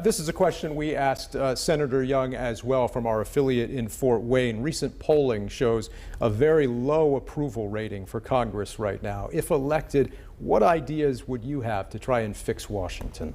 This is a question we asked Senator Young as well from our affiliate in Fort Wayne. Recent polling shows a very low approval rating for Congress right now. If elected, what ideas would you have to try and fix Washington?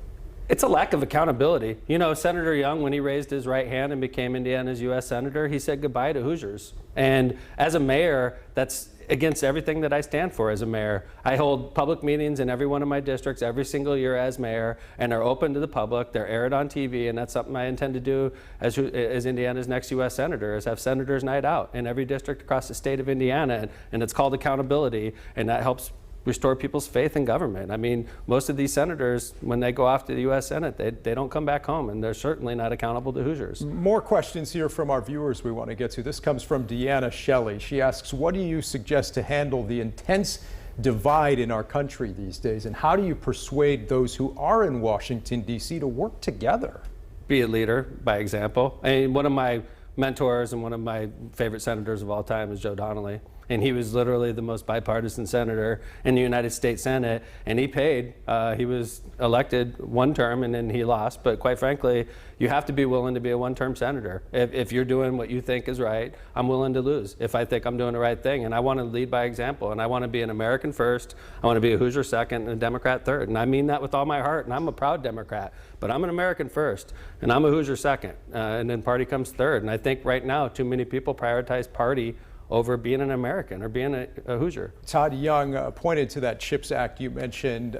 It's a lack of accountability. You know, Senator Young, when he raised his right hand and became Indiana's U.S. Senator, he said goodbye to Hoosiers. And as a mayor, that's against everything that I stand for as a mayor. I hold public meetings in every one of my districts every single year as mayor, and they're open to the public. They're aired on TV, and that's something I intend to do as Indiana's next U.S. Senator, is have Senators Night Out in every district across the state of Indiana, and it's called accountability, and that helps restore people's faith in government. I mean, most of these senators, when they go off to the U.S. Senate, they don't come back home, and they're certainly not accountable to Hoosiers. More questions here from our viewers we want to get to. This comes from Deanna Shelley. She asks, what do you suggest to handle the intense divide in our country these days, and how do you persuade those who are in Washington, D.C. to work together? Be a leader by example. I mean, one of my mentors and one of my favorite senators of all time is Joe Donnelly. And he was literally the most bipartisan senator in the United States Senate, and he paid. He was elected one term and then he lost, but quite frankly, you have to be willing to be a one-term senator. If you're doing what you think is right, I'm willing to lose if I think I'm doing the right thing, and I want to lead by example, and I want to be an American first, I want to be a Hoosier second, and a Democrat third, and I mean that with all my heart, and I'm a proud Democrat, but I'm an American first, and I'm a Hoosier second, and then party comes third, and I think right now too many people prioritize party over being an American or being a Hoosier. Todd Young pointed to that CHIPS Act you mentioned,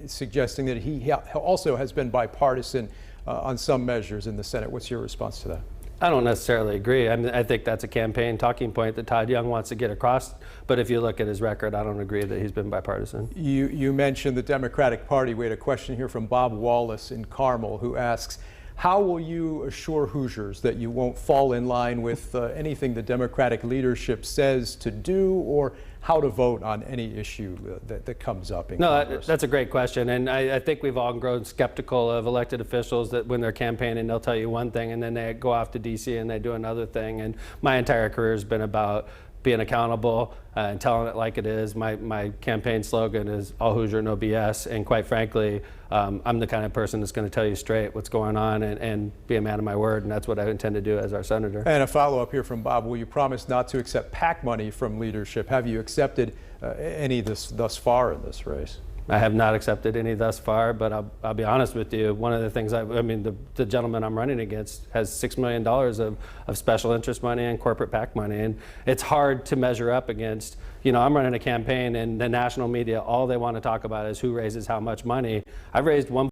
suggesting that he also has been bipartisan on some measures in the Senate. What's your response to that? I don't necessarily agree. I mean, I think that's a campaign talking point that Todd Young wants to get across, but if you look at his record, I don't agree that he's been bipartisan. You mentioned the Democratic Party. We had a question here from Bob Wallace in Carmel, who asks, how will you assure Hoosiers that you won't fall in line with anything the Democratic leadership says to do, or how to vote on any issue that comes up in Congress? That's a great question, and I think we've all grown skeptical of elected officials that when they're campaigning, they'll tell you one thing and then they go off to D.C. and they do another thing. And my entire career has been about being accountable and telling it like it is. My campaign slogan is all Hoosier, no BS, and quite frankly, I'm the kind of person that's going to tell you straight what's going on and be a man of my word, and that's what I intend to do as our senator. And a follow-up here from Bob, will you promise not to accept PAC money from leadership? Have you accepted any thus far in this race? I have not accepted any thus far, but I'll be honest with you. One of the things, I mean, the gentleman I'm running against has $6 million of special interest money and corporate PAC money, and it's hard to measure up against. You know, I'm running a campaign, and the national media, all they want to talk about is who raises how much money. I've raised